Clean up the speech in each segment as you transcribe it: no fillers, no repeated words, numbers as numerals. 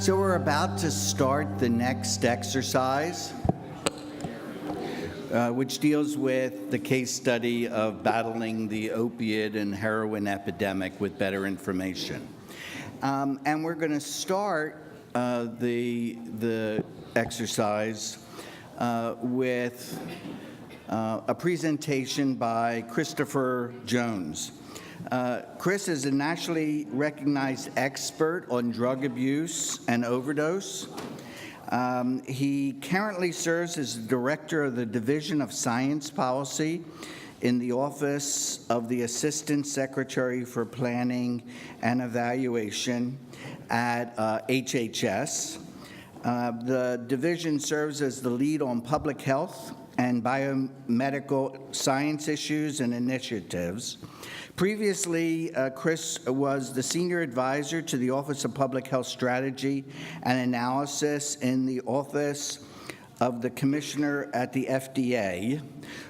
So we're about to start the next exercise, which deals with the case study of battling the opiate and heroin epidemic with better information. And we're going to start the exercise with a presentation by Christopher Jones. Chris is a nationally recognized expert on drug abuse and overdose. He currently serves as the director of the Division of Science Policy in the Office of the Assistant Secretary for Planning and Evaluation at HHS. The division serves as the lead on public health and biomedical science issues and initiatives. Previously, Chris was the senior advisor to the Office of Public Health Strategy and Analysis in the Office of the Commissioner at the FDA,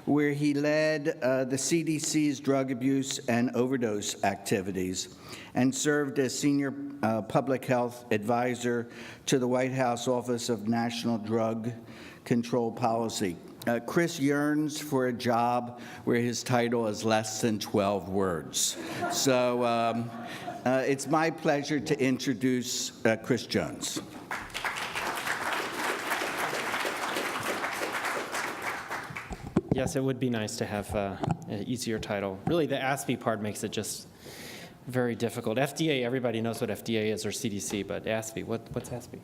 where he led the CDC's drug abuse and overdose activities and served as senior public health advisor to the White House Office of National Drug Control Policy. Chris yearns for a job where his title is less than 12 words. So it's my pleasure to introduce Chris Jones. Yes, it would be nice to have an easier title. Really, the ASPE part makes it just very difficult. FDA, everybody knows what FDA is, or CDC, but ASPE, what's ASPE?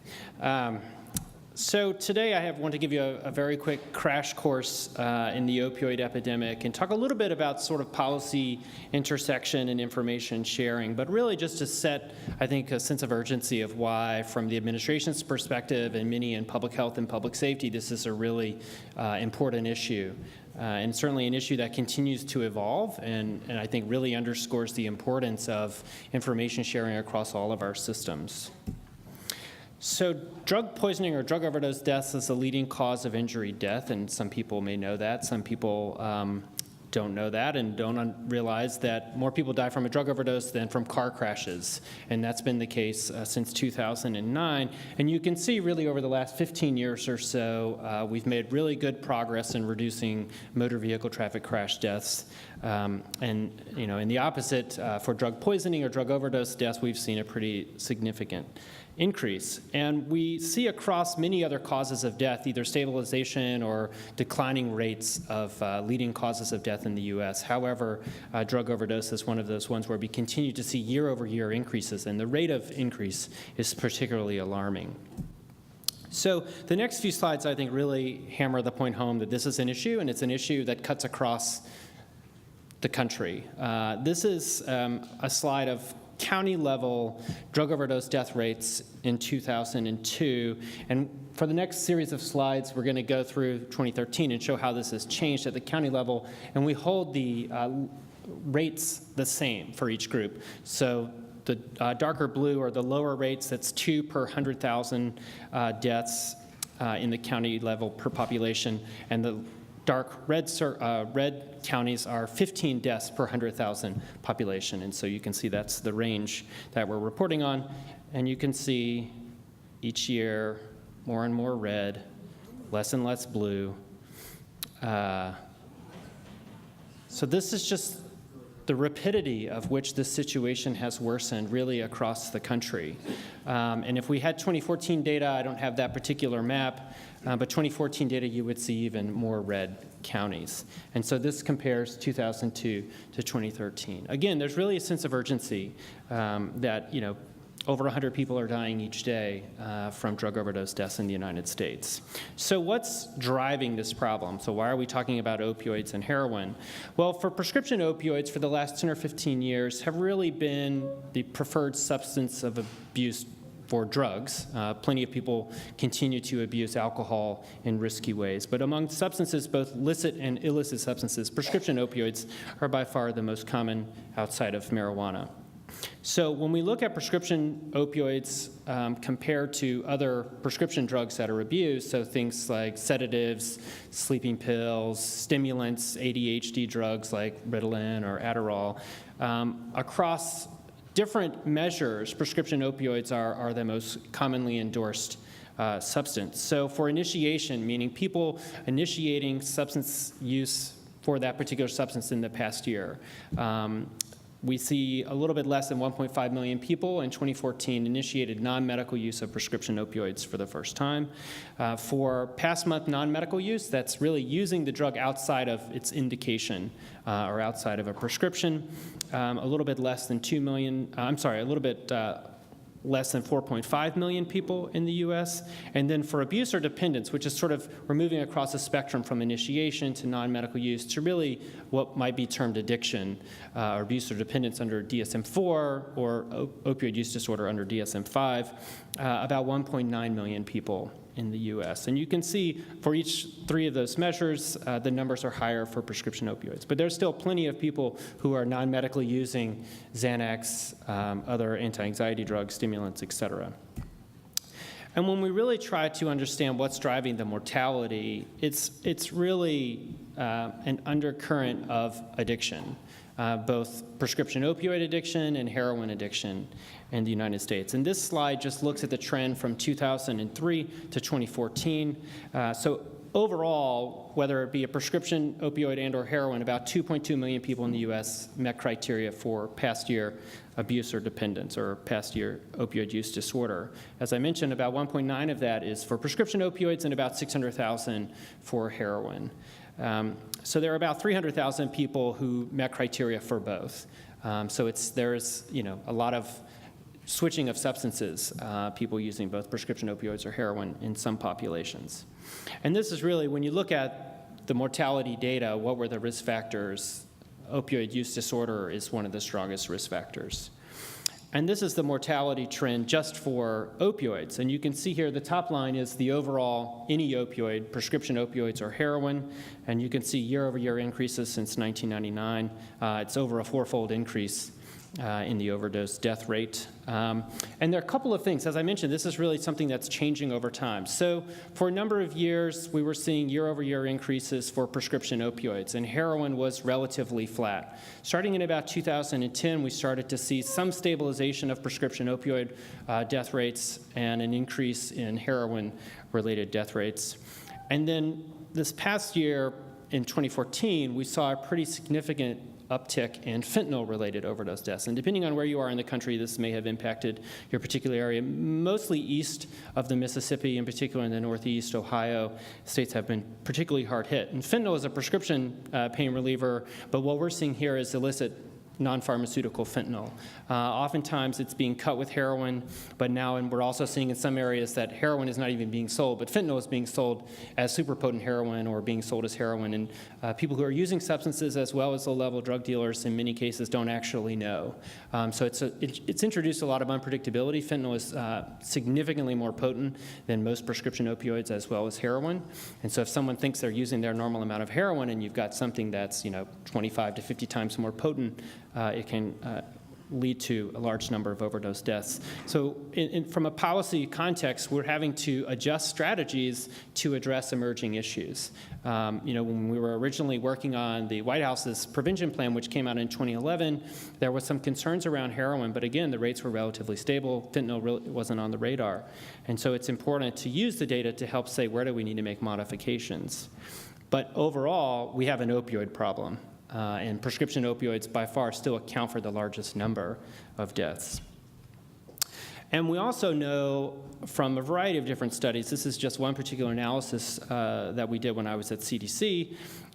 So today I want to give you a very quick crash course in the opioid epidemic and talk a little bit about sort of policy intersection and information sharing, but really just to set, I think, a sense of urgency of why, from the administration's perspective and many in public health and public safety, this is a really important issue. And certainly an issue that continues to evolve and I think really underscores the importance of information sharing across all of our systems. So drug poisoning or drug overdose deaths is the leading cause of injury death, and some people may know that. Some people don't know that and don't realize that more people die from a drug overdose than from car crashes, and that's been the case since 2009. And you can see really over the last 15 years or so, we've made really good progress in reducing motor vehicle traffic crash deaths. And in the opposite, for drug poisoning or drug overdose deaths, we've seen a pretty significant increase. And we see across many other causes of death, either stabilization or declining rates of leading causes of death in the U.S. However, drug overdose is one of those ones where we continue to see year-over-year increases, and the rate of increase is particularly alarming. So the next few slides, I think, really hammer the point home that this is an issue, and it's an issue that cuts across the country. This is a slide of county-level drug overdose death rates in 2002. And for the next series of slides, we're going to go through 2013 and show how this has changed at the county level. And we hold the rates the same for each group. So the darker blue are the lower rates. That's 2 per 100,000 deaths in the county level per population. And the dark red counties are 15 deaths per 100,000 population. And so you can see that's the range that we're reporting on. And you can see each year more and more red, less and less blue. So this is just the rapidity of which this situation has worsened really across the country. And if we had 2014 data, I don't have that particular map, but 2014 data, you would see even more red counties. And so this compares 2002 to 2013. Again, there's really a sense of urgency that, over 100 people are dying each day from drug overdose deaths in the United States. So what's driving this problem? So why are we talking about opioids and heroin? Well, for prescription opioids for the last 10 or 15 years have really been the preferred substance of abuse for drugs. Plenty of people continue to abuse alcohol in risky ways. But among substances, both licit and illicit substances, prescription opioids are by far the most common outside of marijuana. So when we look at prescription opioids compared to other prescription drugs that are abused, so things like sedatives, sleeping pills, stimulants, ADHD drugs like Ritalin or Adderall, across different measures, prescription opioids are the most commonly endorsed substance. So for initiation, meaning people initiating substance use for that particular substance in the past year, we see a little bit less than 1.5 million people in 2014 initiated non-medical use of prescription opioids for the first time. For past month non-medical use, that's really using the drug outside of its indication or outside of a prescription. A little bit less than 2 million, a little bit less than 4.5 million people in the US. And then for abuse or dependence, which is sort of, we're moving across a spectrum from initiation to non-medical use to really what might be termed addiction or abuse or dependence under DSM-4 or opioid use disorder under DSM-5, about 1.9 million people in the US. And you can see for each three of those measures, the numbers are higher for prescription opioids. But there's still plenty of people who are non-medically using Xanax, other anti-anxiety drugs, stimulants, et cetera. And when we really try to understand what's driving the mortality, it's really an undercurrent of addiction, both prescription opioid addiction and heroin addiction in the United States. And this slide just looks at the trend from 2003 to 2014. So overall, whether it be a prescription opioid and or heroin, about 2.2 million people in the US met criteria for past year abuse or dependence or past year opioid use disorder. As I mentioned, about 1.9 of that is for prescription opioids and about 600,000 for heroin. So there are about 300,000 people who met criteria for both. So there's a lot of switching of substances, people using both prescription opioids or heroin in some populations. And this is really, when you look at the mortality data, what were the risk factors? Opioid use disorder is one of the strongest risk factors. And this is the mortality trend just for opioids. And you can see here the top line is the overall any opioid, prescription opioids or heroin. And you can see year-over-year increases since 1999. It's over a fourfold increase in the overdose death rate. And there are a couple of things. As I mentioned, this is really something that's changing over time. So for a number of years, we were seeing year-over-year increases for prescription opioids, and heroin was relatively flat. Starting in about 2010, we started to see some stabilization of prescription opioid death rates and an increase in heroin-related death rates. And then this past year, in 2014, we saw a pretty significant uptick in fentanyl-related overdose deaths. And depending on where you are in the country, this may have impacted your particular area. Mostly east of the Mississippi, in particular in the Northeast, Ohio, states have been particularly hard hit. And fentanyl is a prescription pain reliever, but what we're seeing here is illicit non-pharmaceutical fentanyl. Oftentimes it's being cut with heroin, but now, and we're also seeing in some areas that heroin is not even being sold, but fentanyl is being sold as super potent heroin or being sold as heroin. And people who are using substances as well as low-level drug dealers in many cases don't actually know. So it's introduced a lot of unpredictability. Fentanyl is significantly more potent than most prescription opioids as well as heroin. And so if someone thinks they're using their normal amount of heroin and you've got something that's 25 to 50 times more potent, it can lead to a large number of overdose deaths. So from a policy context, we're having to adjust strategies to address emerging issues. When we were originally working on the White House's prevention plan, which came out in 2011, there was some concerns around heroin, but again, the rates were relatively stable. Fentanyl really wasn't on the radar. And so it's important to use the data to help say where do we need to make modifications. But overall, we have an opioid problem. And prescription opioids by far still account for the largest number of deaths. And we also know from a variety of different studies, this is just one particular analysis that we did when I was at CDC,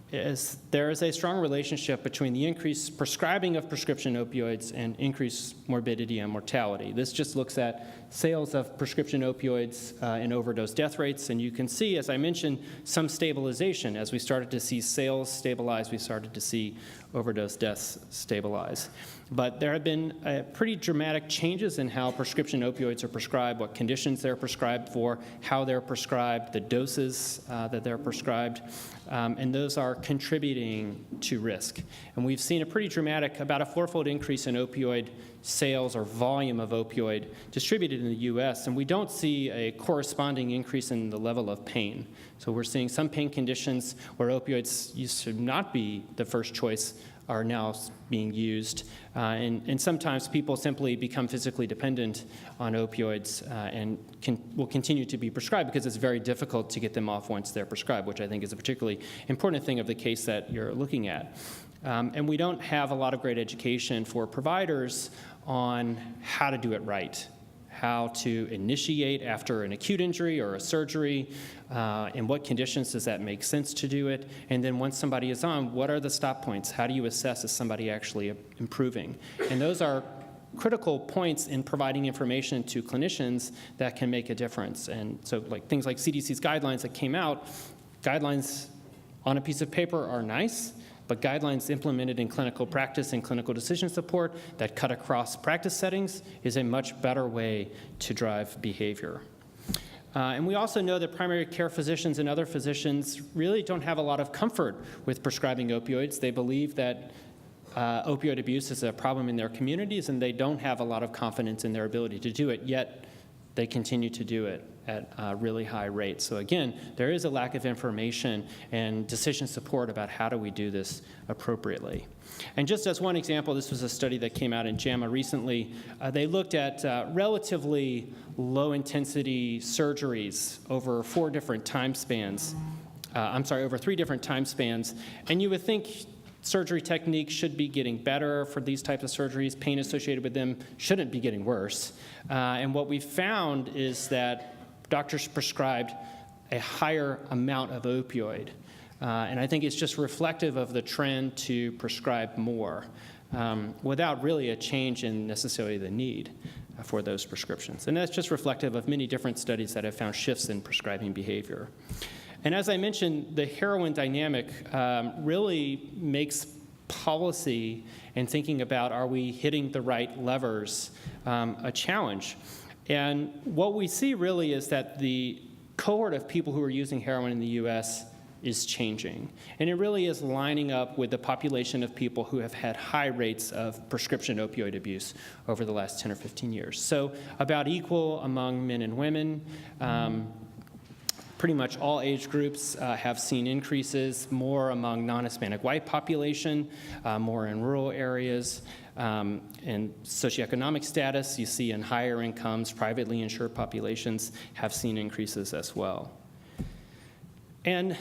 is there is a strong relationship between the increased prescribing of prescription opioids and increased morbidity and mortality. This just looks at sales of prescription opioids and overdose death rates, and you can see, as I mentioned, some stabilization. As we started to see sales stabilize, we started to see overdose deaths stabilize. But there have been pretty dramatic changes in how prescription opioids are prescribed, what conditions they're prescribed for, how they're prescribed, the doses that they're prescribed, and those are contributing to risk. And we've seen a pretty dramatic, about a fourfold increase in opioid sales or volume of opioid distributed in the US, and we don't see a corresponding increase in the level of pain. So we're seeing some pain conditions where opioids used to not be the first choice are now being used. And sometimes people simply become physically dependent on opioids and will continue to be prescribed because it's very difficult to get them off once they're prescribed, which I think is a particularly important thing of the case that you're looking at. And we don't have a lot of great education for providers on how to do it right, how to initiate after an acute injury or a surgery, in what conditions does that make sense to do it, and then once somebody is on, what are the stop points? How do you assess is somebody actually improving? And those are critical points in providing information to clinicians that can make a difference. And so things like CDC's guidelines that came out, guidelines on a piece of paper are nice, but guidelines implemented in clinical practice and clinical decision support that cut across practice settings is a much better way to drive behavior. And we also know that primary care physicians and other physicians really don't have a lot of comfort with prescribing opioids. They believe that opioid abuse is a problem in their communities, and they don't have a lot of confidence in their ability to do it, yet they continue to do it at really high rates. So again, there is a lack of information and decision support about how do we do this appropriately. And just as one example, this was a study that came out in JAMA recently. They looked at relatively low-intensity surgeries over over 3 different time spans. And you would think surgery techniques should be getting better for these types of surgeries. Pain associated with them shouldn't be getting worse. And what we found is that doctors prescribed a higher amount of opioid. And I think it's just reflective of the trend to prescribe more without really a change in necessarily the need for those prescriptions. And that's just reflective of many different studies that have found shifts in prescribing behavior. And as I mentioned, the heroin dynamic really makes policy and thinking about are we hitting the right levers a challenge. And what we see really is that the cohort of people who are using heroin in the U.S. is changing. And it really is lining up with the population of people who have had high rates of prescription opioid abuse over the last 10 or 15 years. So about equal among men and women. Pretty much all age groups have seen increases, more among non-Hispanic white population, more in rural areas. And socioeconomic status, you see in higher incomes, privately insured populations have seen increases as well. And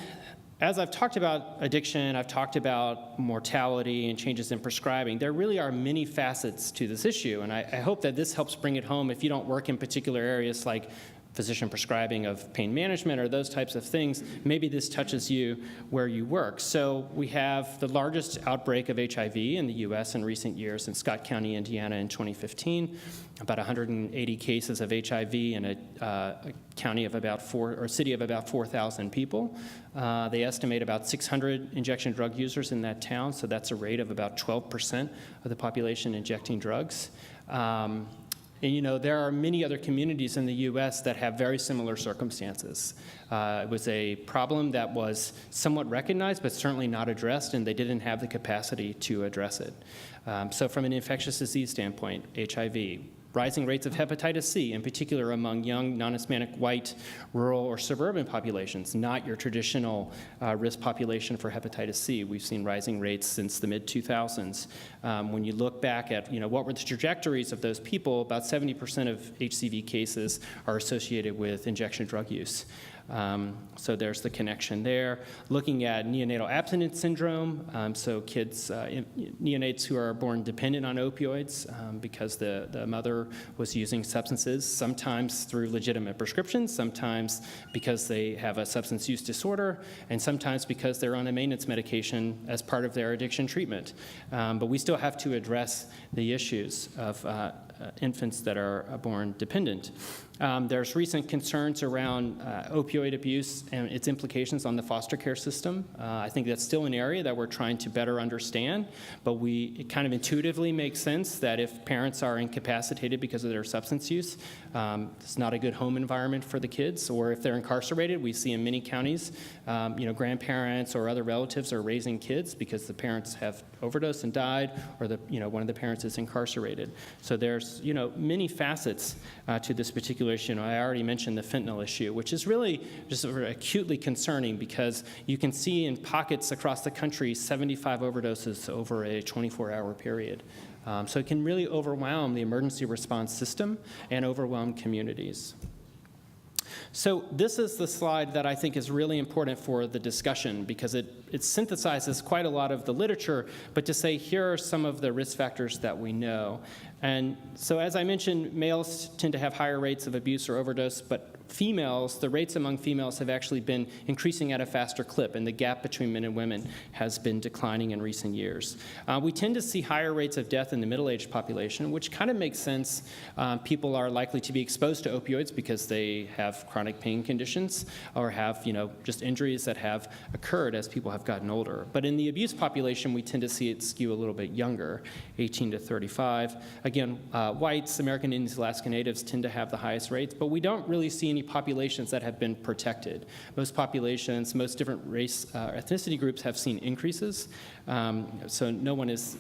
as I've talked about addiction, I've talked about mortality and changes in prescribing, there really are many facets to this issue. And I hope that this helps bring it home if you don't work in particular areas like physician prescribing of pain management or those types of things, maybe this touches you where you work. So we have the largest outbreak of HIV in the U.S. in recent years in Scott County, Indiana in 2015, about 180 cases of HIV in a county of about city of about 4,000 people. They estimate about 600 injection drug users in that town, so that's a rate of about 12% of the population injecting drugs. And you know, there are many other communities in the U.S. that have very similar circumstances. It was a problem that was somewhat recognized, but certainly not addressed, and they didn't have the capacity to address it. So from an infectious disease standpoint, HIV, rising rates of hepatitis C, in particular among young, non-Hispanic, white, rural, or suburban populations, not your traditional risk population for hepatitis C. We've seen rising rates since the mid-2000s. When you look back at, what were the trajectories of those people, about 70% of HCV cases are associated with injection drug use. So there's the connection there. Looking at neonatal abstinence syndrome, so kids, neonates who are born dependent on opioids because the mother was using substances, sometimes through legitimate prescriptions, sometimes because they have a substance use disorder, and sometimes because they're on a maintenance medication as part of their addiction treatment. But we still have to address the issues of infants that are born dependent. There's recent concerns around opioid abuse and its implications on the foster care system. I think that's still an area that we're trying to better understand, but it kind of intuitively makes sense that if parents are incapacitated because of their substance use, it's not a good home environment for the kids, or if they're incarcerated, we see in many counties, grandparents or other relatives are raising kids because the parents have overdosed and died, or one of the parents is incarcerated. So there's there's, many facets to this particular issue. I already mentioned the fentanyl issue, which is really just sort of acutely concerning because you can see in pockets across the country 75 overdoses over a 24-hour period. So it can really overwhelm the emergency response system and overwhelm communities. So this is the slide that I think is really important for the discussion because it synthesizes quite a lot of the literature, but to say here are some of the risk factors that we know. And so as I mentioned, males tend to have higher rates of abuse or overdose, but females, the rates among females have actually been increasing at a faster clip, and the gap between men and women has been declining in recent years. We tend to see higher rates of death in the middle-aged population, which kind of makes sense. People are likely to be exposed to opioids because they have chronic pain conditions or have, just injuries that have occurred as people have gotten older. But in the abuse population, we tend to see it skew a little bit younger, 18 to 35. Again, whites, American Indians, Alaska Natives tend to have the highest rates, but we don't really see any populations that have been protected. Most populations, most different race, ethnicity groups have seen increases, so no one has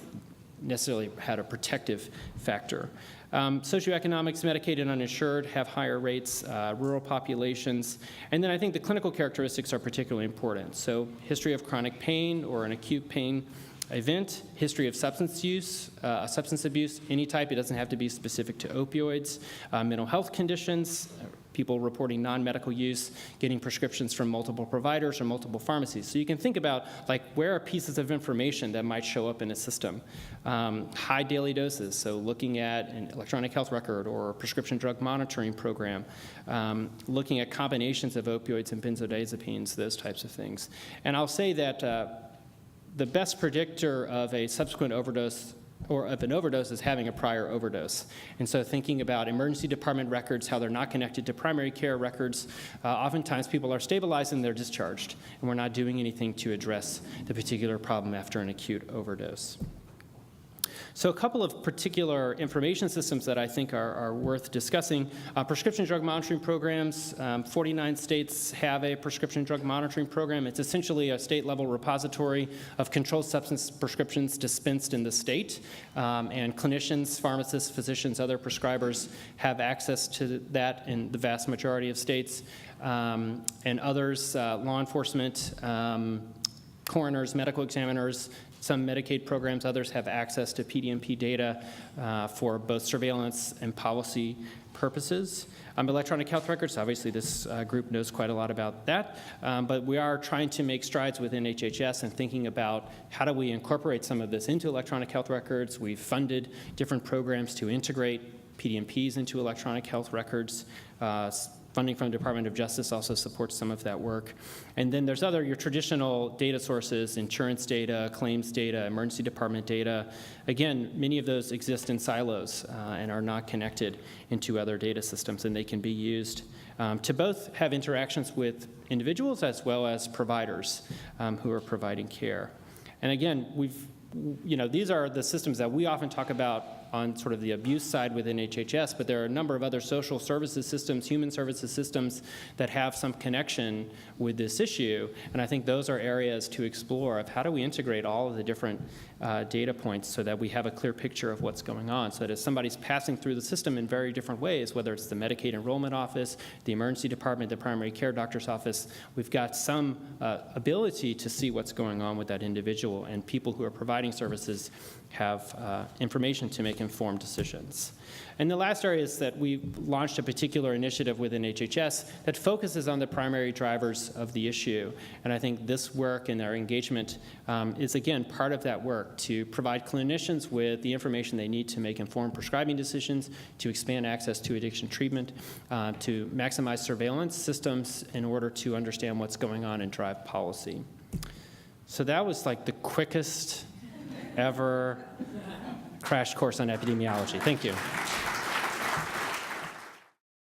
necessarily had a protective factor. Socioeconomics, Medicaid and uninsured have higher rates, rural populations, and then I think the clinical characteristics are particularly important. So history of chronic pain or an acute pain event, history of substance use, substance abuse, any type, it doesn't have to be specific to opioids, mental health conditions, people reporting non-medical use, getting prescriptions from multiple providers or multiple pharmacies. So you can think about, where are pieces of information that might show up in a system? High daily doses, so looking at an electronic health record or a prescription drug monitoring program, looking at combinations of opioids and benzodiazepines, those types of things. And I'll say that the best predictor of a subsequent overdose or of an overdose is having a prior overdose. And so thinking about emergency department records, how they're not connected to primary care records, oftentimes people are stabilized and they're discharged, and we're not doing anything to address the particular problem after an acute overdose. So a couple of particular information systems that I think are worth discussing. Prescription drug monitoring programs. 49 states have a prescription drug monitoring program. It's essentially a state-level repository of controlled substance prescriptions dispensed in the state. And clinicians, pharmacists, physicians, other prescribers have access to that in the vast majority of states. And others, law enforcement, coroners, medical examiners, some Medicaid programs, others have access to PDMP data for both surveillance and policy purposes. Electronic health records, obviously this group knows quite a lot about that, but we are trying to make strides within HHS and thinking about how do we incorporate some of this into electronic health records. We've funded different programs to integrate PDMPs into electronic health records. Funding from the Department of Justice also supports some of that work. And then there's your traditional data sources, insurance data, claims data, emergency department data. Again, many of those exist in silos and are not connected into other data systems, and they can be used to both have interactions with individuals as well as providers who are providing care. And again, these are the systems that we often talk about on sort of the abuse side within HHS, but there are a number of other social services systems, human services systems that have some connection with this issue, and I think those are areas to explore of how do we integrate all of the different data points so that we have a clear picture of what's going on, so that if somebody's passing through the system in very different ways, whether it's the Medicaid enrollment office, the emergency department, the primary care doctor's office, we've got some ability to see what's going on with that individual, and people who are providing services have information to make informed decisions. And the last area is that we launched a particular initiative within HHS that focuses on the primary drivers of the issue. And I think this work and our engagement is, again, part of that work to provide clinicians with the information they need to make informed prescribing decisions, to expand access to addiction treatment, to maximize surveillance systems in order to understand what's going on and drive policy. So that was the quickest ever crash course on epidemiology. Thank you.